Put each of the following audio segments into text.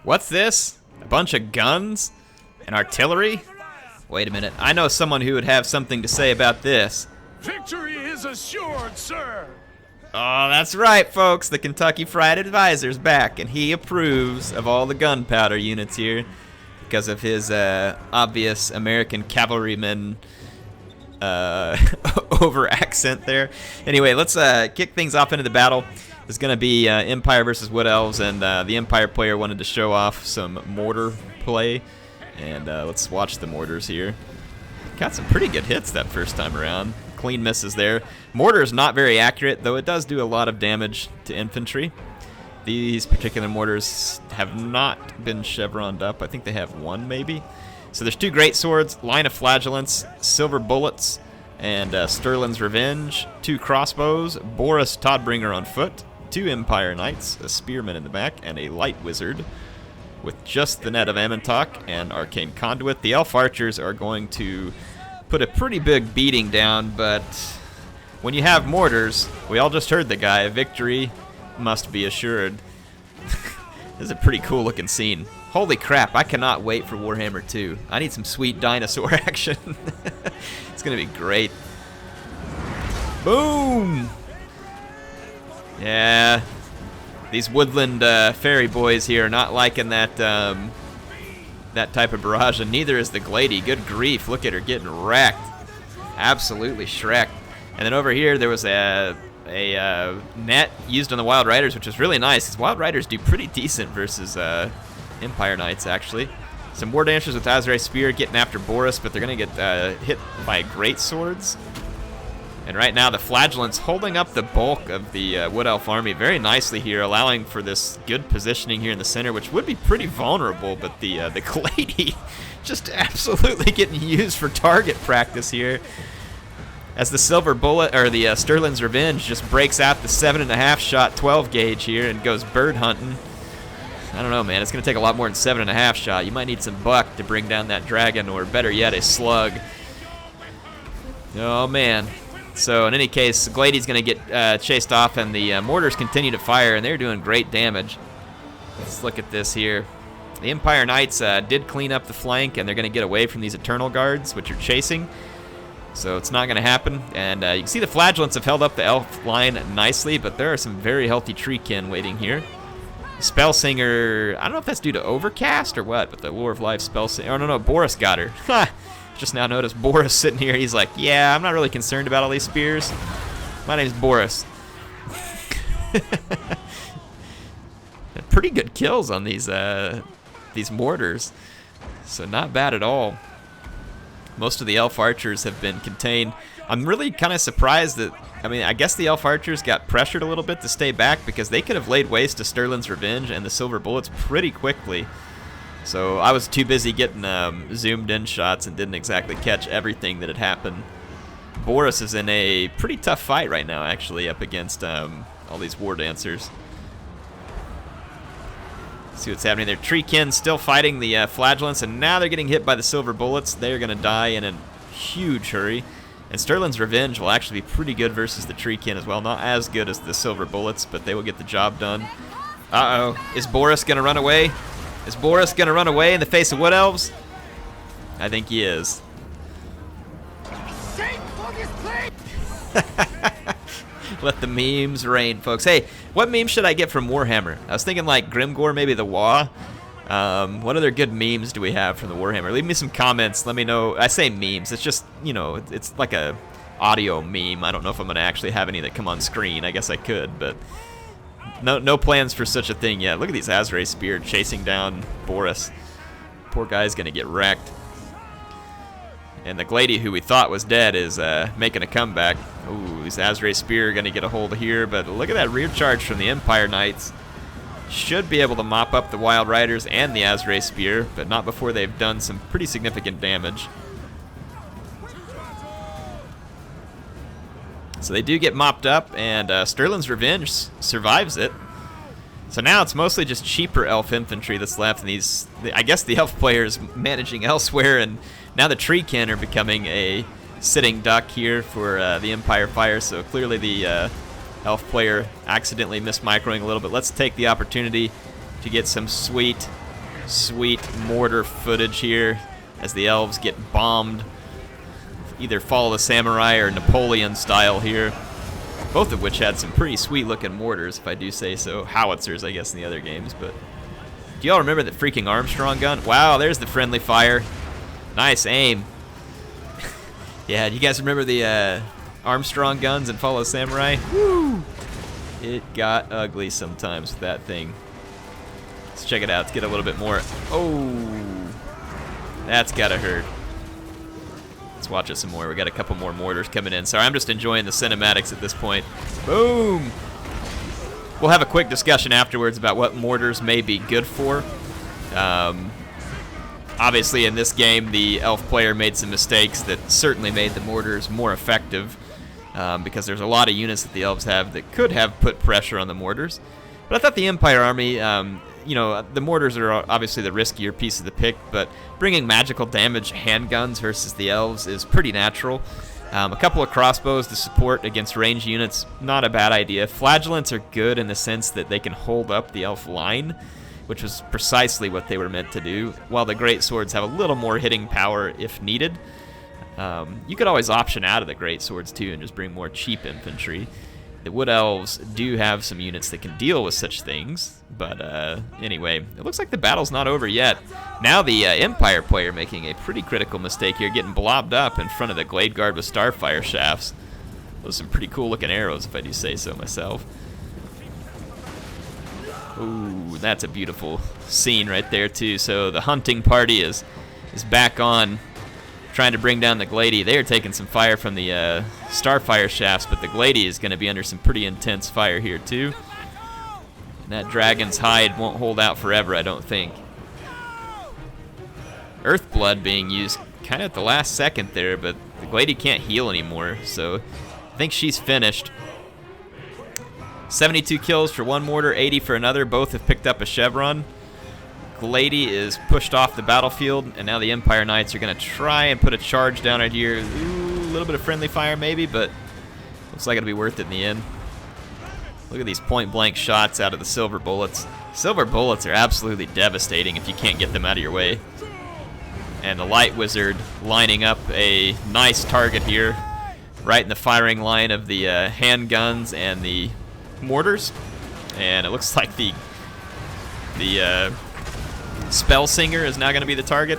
What's this? A bunch of guns? And artillery? Wait a minute. I know someone who would have something to say about this. Victory is assured, sir. Oh, that's right, folks. The Kentucky Fried Advisor's back, and he approves of all the gunpowder units here because of his obvious American cavalryman over accent there. Anyway, let's kick things off into the battle. It's going to be Empire versus Wood Elves, and the Empire player wanted to show off some Mortar play. And let's watch the Mortars here. Got some pretty good hits that first time around. Clean misses there. Mortar is not very accurate, though it does do a lot of damage to infantry. These particular mortars have not been chevroned up. I think they have one, maybe. So there's 2 great swords, line of flagellants, silver bullets, and Sterling's Revenge, 2 crossbows, Boris Todbringer on foot, 2 Empire Knights, a spearman in the back, and a light wizard with just the net of Amantok and Arcane Conduit. The Elf Archers are going to put a pretty big beating down, but when you have mortars, we all just heard the guy, victory must be assured. This is a pretty cool looking scene. Holy crap, I cannot wait for Warhammer 2. I need some sweet dinosaur action. It's going to be great. Boom! Yeah, these woodland fairy boys here are not liking that that type of barrage, and neither is the Glady. Good grief, look at her getting wrecked. Absolutely shreked. And then over here there was a net used on the Wild Riders, which was really nice, because Wild Riders do pretty decent versus Empire Knights, actually. Some War Dancers with Azrael Spear getting after Boris, but they're going to get hit by great swords. And right now the Flagellants holding up the bulk of the Wood Elf army very nicely here, allowing for this good positioning here in the center, which would be pretty vulnerable, but the Glady just absolutely getting used for target practice here. As the Silver Bullet, or the Sterling's Revenge, just breaks out the 7.5 shot 12 gauge here and goes bird hunting. I don't know, man. It's going to take a lot more than 7.5 shot. You might need some buck to bring down that dragon, or better yet, a slug. Oh, man. So in any case, Glady's going to get chased off, and the mortars continue to fire, and they're doing great damage. Let's look at this here. The Empire Knights did clean up the flank, and they're going to get away from these Eternal Guards, which are chasing. So it's not going to happen. And you can see the Flagellants have held up the elf line nicely, but there are some very healthy treekin waiting here. Spellsinger, I don't know if that's due to overcast or what, but the Lure of Life Spellsinger. Oh, no, Boris got her. Ha! Just now noticed Boris sitting here. He's like, yeah, I'm not really concerned about all these spears. My name's Boris. Pretty good kills on these mortars. So not bad at all. Most of the Elf Archers have been contained. I'm really kind of surprised that, I mean, I guess the Elf Archers got pressured a little bit to stay back, because they could have laid waste to Sterling's Revenge and the Silver Bullets pretty quickly. So I was too busy getting zoomed in shots and didn't exactly catch everything that had happened. Boris is in a pretty tough fight right now, actually, up against all these War Dancers. See what's happening there. Treekin still fighting the Flagellants, and now they're getting hit by the Silver Bullets. They're going to die in a huge hurry. And Sterling's Revenge will actually be pretty good versus the Treekin as well. Not as good as the Silver Bullets, but they will get the job done. Uh-oh. Is Boris going to run away? Is Boris going to run away in the face of Wood Elves? I think he is. Let the memes rain, folks. Hey, what memes should I get from Warhammer? I was thinking like Grimgore, maybe the Wa. What other good memes do we have from the Warhammer? Leave me some comments. Let me know. I say memes. It's just, you know, it's like a audio meme. I don't know if I'm going to actually have any that come on screen. I guess I could, but no plans for such a thing yet. Look at these Azrael Spear chasing down Boris. Poor guy's going to get wrecked. And the Glady, who we thought was dead, is making a comeback. Ooh, these Azrael Spear are going to get a hold of here, but look at that rear charge from the Empire Knights. Should be able to mop up the Wild Riders and the Azrael Spear, but not before they've done some pretty significant damage. So they do get mopped up, and Sterling's Revenge survives it. So now it's mostly just cheaper elf infantry that's left, and these, I guess the elf players managing elsewhere, and now the Treekin are becoming a sitting duck here for the Empire Fire, so clearly the elf player accidentally missed microing a little bit. Let's take the opportunity to get some sweet sweet mortar footage here as the elves get bombed. Either Fall of the Samurai or Napoleon style here. Both of which had some pretty sweet looking mortars, if I do say so. Howitzers, I guess, in the other games. But do y'all remember the freaking Armstrong gun? Wow, there's the friendly fire. Nice aim. Yeah, do you guys remember the Armstrong guns in Fall of the Samurai? Woo! It got ugly sometimes with that thing. Let's check it out. Let's get a little bit more. Oh, that's gotta hurt. Let's watch it some more. We got a couple more mortars coming in. Sorry, I'm just enjoying the cinematics at this point. Boom! We'll have a quick discussion afterwards about what mortars may be good for. Obviously, in this game, the elf player made some mistakes that certainly made the mortars more effective, because there's a lot of units that the elves have that could have put pressure on the mortars. But I thought the Empire army, you know, the mortars are obviously the riskier piece of the pick, but bringing magical damage handguns versus the elves is pretty natural. A couple of crossbows to support against ranged units, not a bad idea. Flagellants are good in the sense that they can hold up the elf line, which was precisely what they were meant to do, while the great swords have a little more hitting power if needed. You could always option out of the great swords too and just bring more cheap infantry. The Wood Elves do have some units that can deal with such things, but anyway, it looks like the battle's not over yet. Now the Empire player making a pretty critical mistake here, getting blobbed up in front of the Glade Guard with Starfire shafts. Those are some pretty cool looking arrows, if I do say so myself. Ooh, that's a beautiful scene right there too. So the hunting party is back on, trying to bring down the Glady. They are taking some fire from the Starfire shafts, but the Glady is going to be under some pretty intense fire here too. And that dragon's hide won't hold out forever, I don't think. Earthblood being used kind of at the last second there, but the Glady can't heal anymore, so I think she's finished. 72 kills for one mortar, 80 for another. Both have picked up a chevron. Glady is pushed off the battlefield, and now the Empire Knights are going to try and put a charge down right here. Ooh, a little bit of friendly fire maybe, but looks like it'll be worth it in the end. Look at these point-blank shots out of the silver bullets. Silver bullets are absolutely devastating if you can't get them out of your way. And the Light Wizard lining up a nice target here, right in the firing line of the handguns and the mortars. And it looks like the Spell Singer is now going to be the target.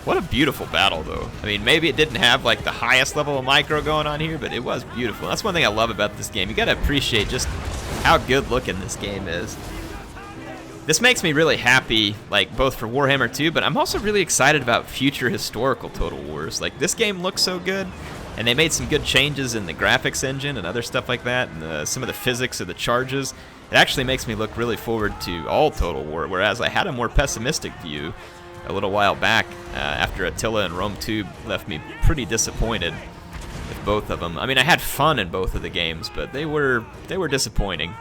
What a beautiful battle, though. I mean, maybe it didn't have like the highest level of micro going on here, but it was beautiful. That's one thing I love about this game. You got to appreciate just how good looking this game is. This makes me really happy, like both for Warhammer 2, but I'm also really excited about future historical Total Wars. Like, this game looks so good, and they made some good changes in the graphics engine and other stuff like that, and some of the physics of the charges. It actually makes me look really forward to all Total War, whereas I had a more pessimistic view a little while back after Attila and Rome 2 left me pretty disappointed with both of them. I mean, I had fun in both of the games, but they were disappointing.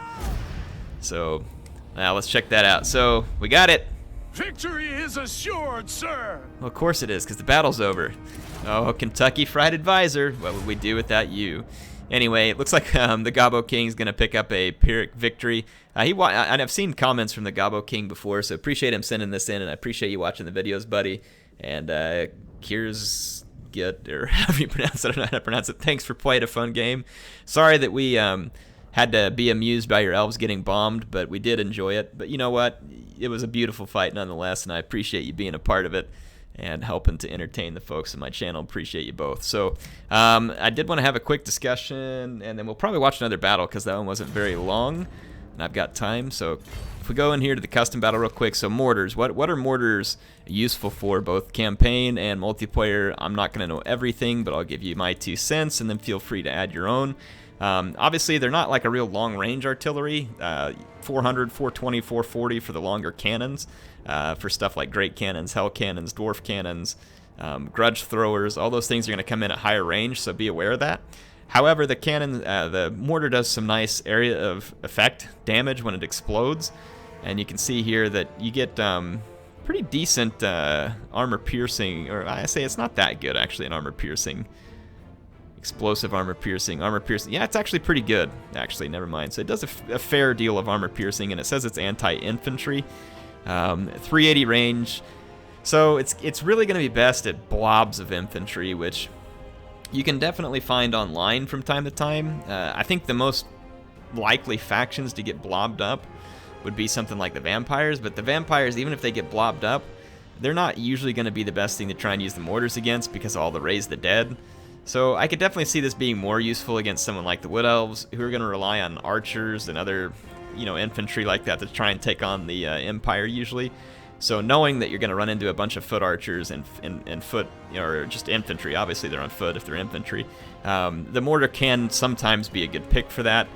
So now let's check that out. So we got it. Victory is assured, sir. Well, of course it is, because the battle's over. Oh, Kentucky Fried Advisor, what would we do without you? Anyway, it looks like the Gobbo King's going to pick up a Pyrrhic victory. I've seen comments from the Gobbo King before, so appreciate him sending this in, and I appreciate you watching the videos, buddy. And Kiers Gut, or however you pronounce it, I don't know how to pronounce it. Thanks for playing a fun game. Sorry that we had to be amused by your elves getting bombed, but we did enjoy it. But you know what? It was a beautiful fight nonetheless, and I appreciate you being a part of it and helping to entertain the folks on my channel. Appreciate you both. So I did want to have a quick discussion, and then we'll probably watch another battle because that one wasn't very long, and I've got time. So if we go in here to the custom battle real quick, so mortars. What are mortars useful for, both campaign and multiplayer? I'm not going to know everything, but I'll give you my 2 cents, and then feel free to add your own. Obviously, they're not like a real long-range artillery. 400, 420, 440 for the longer cannons. For stuff like great cannons, hell cannons, dwarf cannons, grudge throwers, all those things are going to come in at higher range, so be aware of that. However, the cannon, the mortar does some nice area of effect damage when it explodes, and you can see here that you get pretty decent armor piercing, or I say it's not that good actually in armor piercing. Explosive armor piercing. Yeah, it's actually pretty good, actually, never mind. So it does a fair deal of armor piercing, and it says it's anti-infantry. 380 range. So it's really going to be best at blobs of infantry, which you can definitely find online from time to time. I think the most likely factions to get blobbed up would be something like the vampires, but the vampires, even if they get blobbed up, they're not usually going to be the best thing to try and use the mortars against because of all the raise the dead. So I could definitely see this being more useful against someone like the wood elves, who are going to rely on archers and other, infantry like that to try and take on the empire usually. So knowing that you're going to run into a bunch of foot archers and foot, or just infantry, obviously they're on foot if they're infantry, the mortar can sometimes be a good pick for that.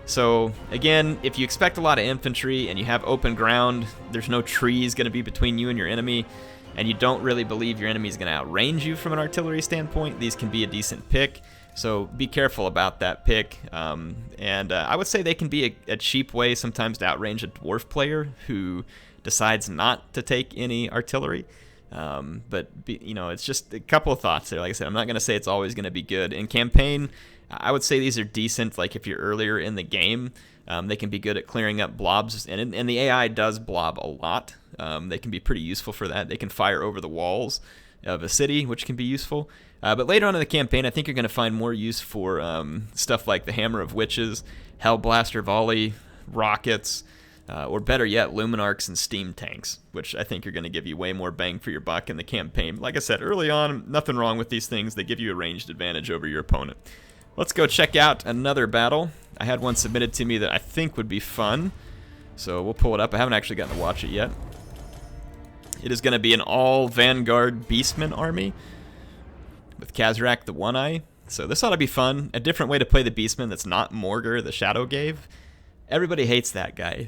So again, if you expect a lot of infantry and you have open ground, there's no trees going to be between you and your enemy, and you don't really believe your enemy is going to outrange you from an artillery standpoint, these can be a decent pick. So be careful about that pick. And I would say they can be a cheap way sometimes to outrange a dwarf player who decides not to take any artillery. It's just a couple of thoughts there. Like I said, I'm not going to say it's always going to be good. In campaign, I would say these are decent. Like if you're earlier in the game, they can be good at clearing up blobs, and the AI does blob a lot. They can be pretty useful for that. They can fire over the walls of a city, which can be useful. But later on in the campaign, I think you're going to find more use for stuff like the Hammer of Witches, Hellblaster Volley, rockets, or better yet, Luminarchs and steam tanks, which I think are going to give you way more bang for your buck in the campaign. Like I said, early on, nothing wrong with these things. They give you a ranged advantage over your opponent. Let's go check out another battle. I had one submitted to me that I think would be fun, so we'll pull it up. I haven't actually gotten to watch it yet. It is going to be an all vanguard Beastmen army with Khazrak the One-Eye. So this ought to be fun. A different way to play the Beastmen that's not Mortar the Shadow gave. Everybody hates that guy,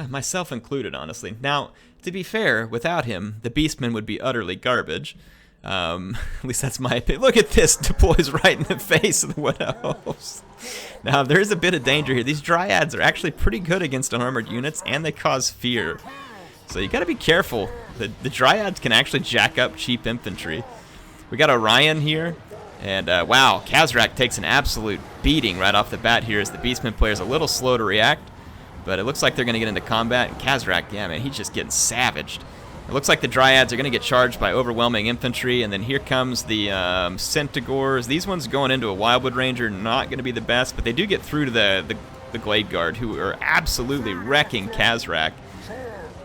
myself included, honestly. Now, to be fair, without him, the Beastmen would be utterly garbage. At least that's my opinion. Look at this, deploys right in the face of the Wood Elves. Now, there's a bit of danger here. These Dryads are actually pretty good against unarmored units, and they cause fear. So you got to be careful. The Dryads can actually jack up cheap infantry. We got Orion here, and wow, Khazrak takes an absolute beating right off the bat here as the Beastmen player is a little slow to react, but it looks like they're going to get into combat, and Khazrak, yeah, man, he's just getting savaged. It looks like the Dryads are going to get charged by overwhelming infantry, and then here comes the Centaurs. These ones going into a Wildwood Ranger, not going to be the best, but they do get through to the Glade Guard, who are absolutely wrecking Khazrak.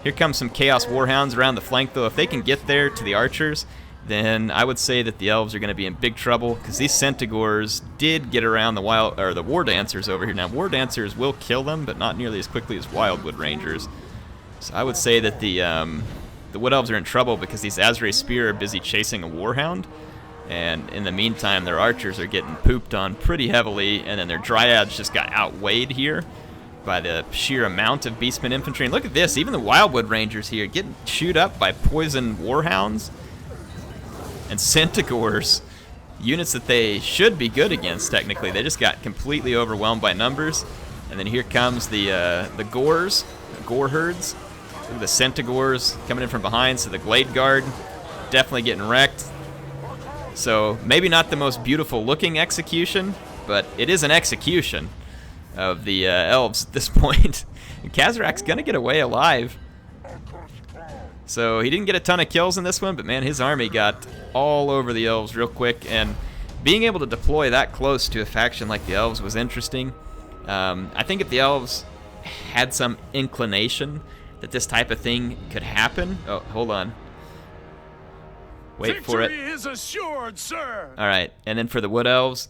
Here comes some Chaos Warhounds around the flank, though. If they can get there to the archers, then I would say that the elves are going to be in big trouble, because these Centaurs did get around the War Dancers over here. Now, War Dancers will kill them, but not nearly as quickly as Wildwood Rangers. So I would say that the Wood Elves are in trouble because these Azrae Spear are busy chasing a Warhound, and in the meantime, their archers are getting pooped on pretty heavily, and then their Dryads just got outweighed here by the sheer amount of Beastmen infantry. And look at this, even the Wildwood Rangers here getting chewed up by poisoned Warhounds and Centaurs, units that they should be good against technically. They just got completely overwhelmed by numbers. And then here comes the Warherds. Look at the Centaurs coming in from behind, so the Glade Guard definitely getting wrecked. So maybe not the most beautiful looking execution, but it is an execution of the elves at this point. And Khazrak's gonna get away alive. So he didn't get a ton of kills in this one, but man, his army got all over the elves real quick, and being able to deploy that close to a faction like the elves was interesting. I think if the elves had some inclination that this type of thing could happen. Oh, hold on. Wait for it. Victory is assured, sir. All right, and then for the Wood Elves.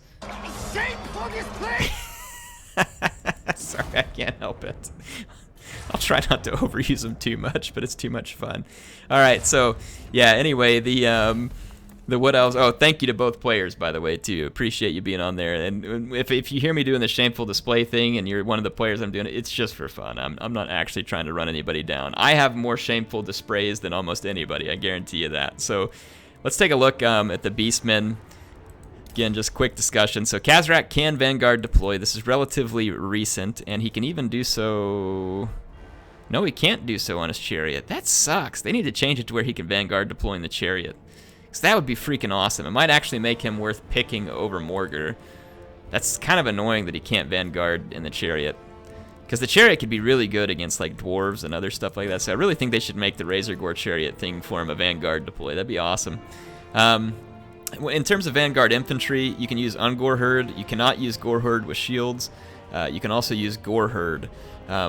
Sorry, I can't help it. I'll try not to overuse them too much, but it's too much fun. All right, so yeah. Anyway, the Wood Elves. Oh, thank you to both players, by the way, too. Appreciate you being on there. And if you hear me doing the shameful display thing, and you're one of the players I'm doing it, it's just for fun. I'm not actually trying to run anybody down. I have more shameful displays than almost anybody. I guarantee you that. So let's take a look at the Beastmen. Again, just quick discussion. So Khazrak can Vanguard deploy. This is relatively recent, and he can even do so. No, he can't do so on his chariot. That sucks. They need to change it to where he can Vanguard deploy in the chariot. Because that would be freaking awesome. It might actually make him worth picking over Mortar. That's kind of annoying that he can't Vanguard in the chariot. Because the chariot could be really good against like dwarves and other stuff like that. So I really think they should make the Razor Gore chariot thing for him a vanguard deploy. That'd be awesome. In terms of vanguard infantry, you can use Ungorherd. You cannot use Goreherd with shields. You can also use Goreherd.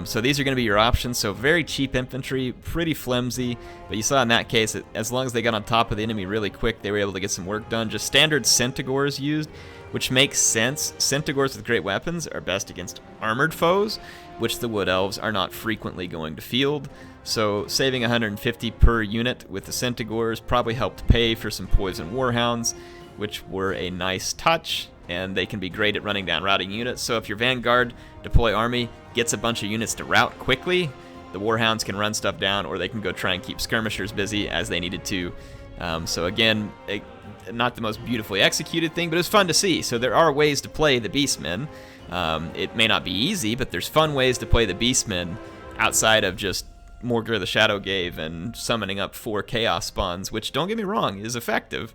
So these are going to be your options. So very cheap infantry, pretty flimsy. But you saw in that case, as long as they got on top of the enemy really quick, they were able to get some work done. Just standard Centaurs used, which makes sense. Centaurs with great weapons are best against armored foes, which the Wood Elves are not frequently going to field. So saving 150 per unit with the Centaurs probably helped pay for some Poison Warhounds, which were a nice touch, and they can be great at running down routing units. So if your Vanguard deploy army gets a bunch of units to rout quickly, the Warhounds can run stuff down, or they can go try and keep skirmishers busy as they needed to. So again, not the most beautifully executed thing, but it was fun to see. So there are ways to play the Beastmen. It may not be easy, but there's fun ways to play the Beastmen outside of just Mortar the Shadowgave and summoning up 4 Chaos Spawns, which, don't get me wrong, is effective.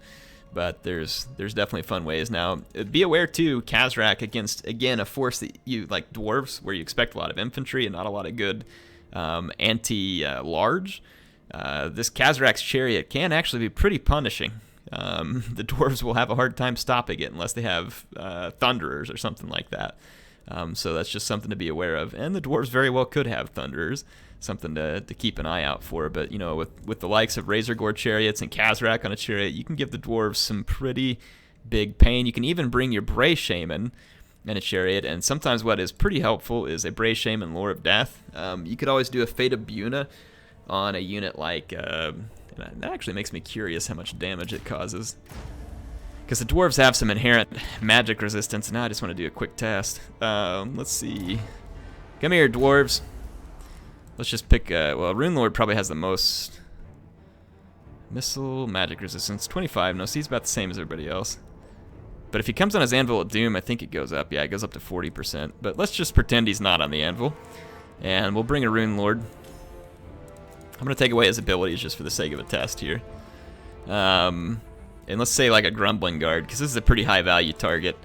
But there's definitely fun ways. Now, be aware, too, Khazrak against, again, a force that you, like dwarves, where you expect a lot of infantry and not a lot of good anti-large. This Khazrak's chariot can actually be pretty punishing. The dwarves will have a hard time stopping it unless they have thunderers or something like that. So that's just something to be aware of. And the dwarves very well could have thunderers, something to keep an eye out for. But, you know, with the likes of Razor Gore chariots and Khazrak on a chariot, you can give the dwarves some pretty big pain. You can even bring your Bray Shaman in a chariot, and sometimes what is pretty helpful is a Bray Shaman Lore of Death. You could always do a Fate of Buna on a unit like... that actually makes me curious how much damage it causes. Because the dwarves have some inherent magic resistance, and now I just want to do a quick test. Let's see. Come here, dwarves. Let's just pick, well, Rune Lord probably has the most missile magic resistance. 25, no, so he's about the same as everybody else. But if he comes on his Anvil of Doom, I think it goes up. Yeah, it goes up to 40%. But let's just pretend he's not on the Anvil. And we'll bring a Rune Lord. I'm going to take away his abilities just for the sake of a test here. And let's say like a Grumbling Guard, because this is a pretty high value target.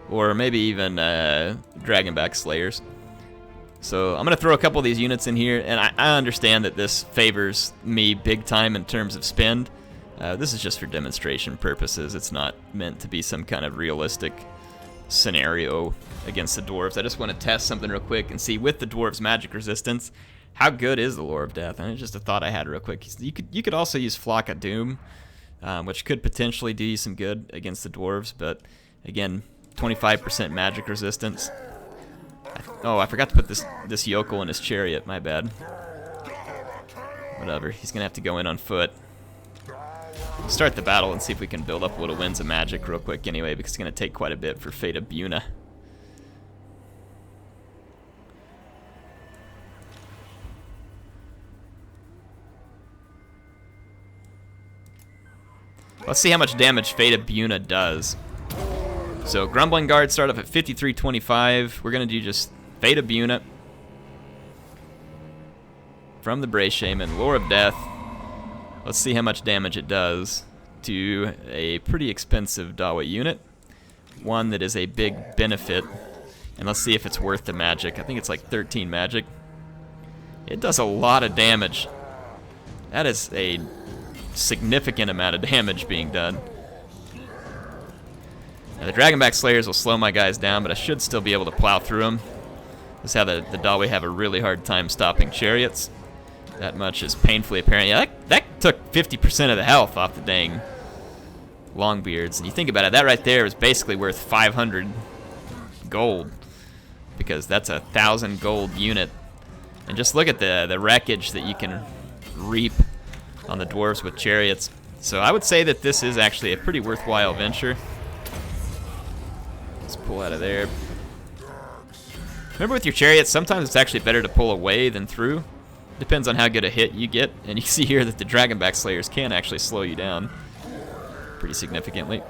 Or maybe even Dragonback Slayers. So I'm going to throw a couple of these units in here, and I understand that this favors me big time in terms of spend. This is just for demonstration purposes. It's not meant to be some kind of realistic scenario against the dwarves. I just want to test something real quick and see with the dwarves' magic resistance, how good is the Lore of Death? And it's just a thought I had real quick. You could also use Flock of Doom, which could potentially do you some good against the dwarves, but again, 25% magic resistance. Oh, I forgot to put this yokel in his chariot. My bad. Whatever. He's gonna have to go in on foot. We'll start the battle and see if we can build up little winds of magic real quick anyway, because it's gonna take quite a bit for Fate of Buna. Let's see how much damage Fate of Buna does. So Grumbling Guard start off at 5325. We're going to do just Fate of Buna from the Bray Shaman, Lore of Death. Let's see how much damage it does to a pretty expensive Dawa unit. One that is a big benefit. And let's see if it's worth the magic. I think it's like 13 magic. It does a lot of damage. That is a significant amount of damage being done. Now, the Dragonback Slayers will slow my guys down, but I should still be able to plow through them. This is how the Dawi have a really hard time stopping chariots. That much is painfully apparent. Yeah, that took 50% of the health off the dang Longbeards. And you think about it, that right there is basically worth 500 gold, because that's 1,000 gold unit. And just look at the wreckage that you can reap on the dwarves with chariots. So I would say that this is actually a pretty worthwhile venture. Let's pull out of there. Remember, with your chariots, sometimes it's actually better to pull away than through. Depends on how good a hit you get. And you see here that the Dragonback Slayers can actually slow you down pretty significantly.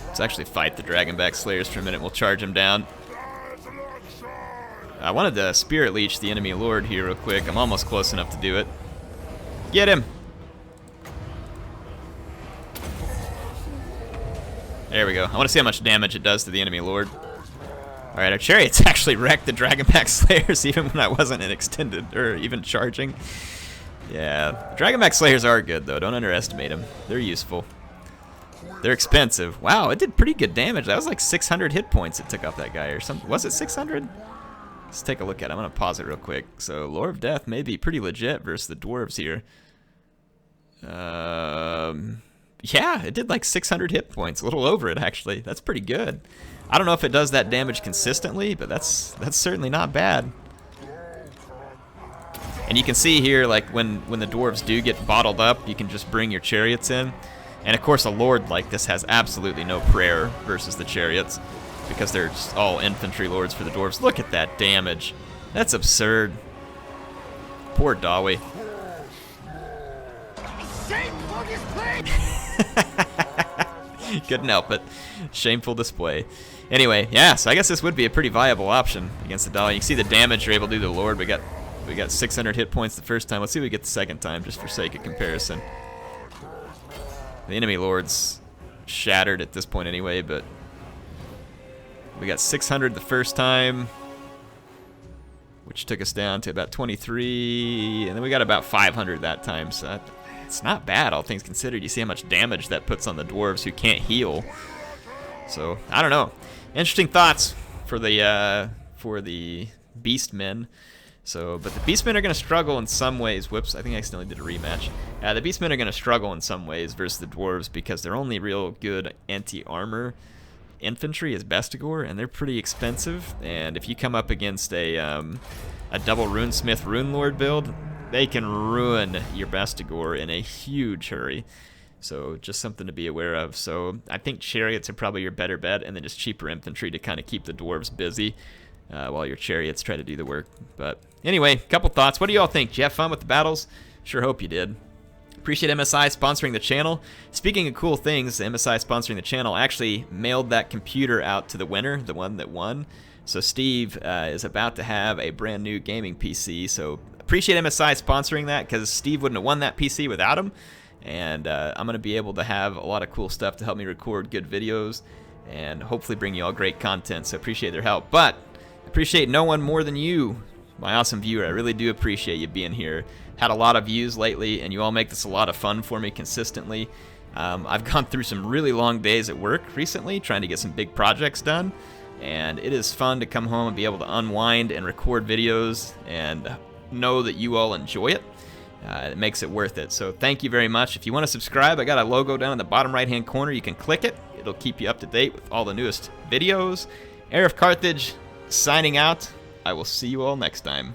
Let's actually fight the Dragonback Slayers for a minute. We'll charge them down. I wanted to Spirit Leech the enemy lord here real quick. I'm almost close enough to do it. Get him! There we go. I want to see how much damage it does to the enemy lord. Alright, our chariots actually wrecked the Dragonback Slayers even when I wasn't in extended or even charging. Yeah, Dragonback Slayers are good though. Don't underestimate them. They're useful. They're expensive. Wow, it did pretty good damage. That was like 600 hit points it took off that guy or something. Was it 600? Let's take a look at it. I'm going to pause it real quick. So, Lore of Death may be pretty legit versus the dwarves here. Yeah, it did like 600 hit points. A little over it, actually. That's pretty good. I don't know if it does that damage consistently, but that's certainly not bad. And you can see here, like, when the dwarves do get bottled up, you can just bring your chariots in. And, of course, a lord like this has absolutely no prayer versus the chariots, because they're just all infantry lords for the dwarves. Look at that damage. That's absurd. Poor Dawi. Couldn't help it. Shameful display. Anyway, yeah, so I guess this would be a pretty viable option against the Dawi. You can see the damage you're able to do to the lord. We got 600 hit points the first time. Let's see what we get the second time, just for sake of comparison. The enemy lord's shattered at this point anyway, but we got 600 the first time, which took us down to about 23, and then we got about 500 that time, so it's not bad, all things considered. You see how much damage that puts on the dwarves who can't heal. So, I don't know. Interesting thoughts for the Beastmen. So, but the Beastmen are going to struggle in some ways. Whoops, I think I accidentally did a rematch. The Beastmen are going to struggle in some ways versus the dwarves because they're only real good anti-armor infantry is Bestigor, and they're pretty expensive. And if you come up against a double runesmith rune lord build, they can ruin your Bestigor in a huge hurry. So just something to be aware of. So I think chariots are probably your better bet, and then just cheaper infantry to kind of keep the dwarves busy while your chariots try to do the work. But anyway, couple thoughts. What do you all think? Did you have fun with the battles? Sure hope you did. Appreciate MSI sponsoring the channel. Speaking of cool things, MSI sponsoring the channel, I actually mailed that computer out to the winner, the one that won. So Steve is about to have a brand new gaming PC. So appreciate MSI sponsoring that, because Steve wouldn't have won that PC without him. And I'm going to be able to have a lot of cool stuff to help me record good videos and hopefully bring you all great content. So appreciate their help. But appreciate no one more than you, my awesome viewer. I really do appreciate you being here. Had a lot of views lately, and you all make this a lot of fun for me consistently. I've gone through some really long days at work recently trying to get some big projects done, and it is fun to come home and be able to unwind and record videos and know that you all enjoy it. It makes it worth it. So thank you very much. If you want to subscribe, I got a logo down in the bottom right hand corner. You can click it. It'll keep you up to date with all the newest videos. HeirofCarthage signing out. I will see you all next time.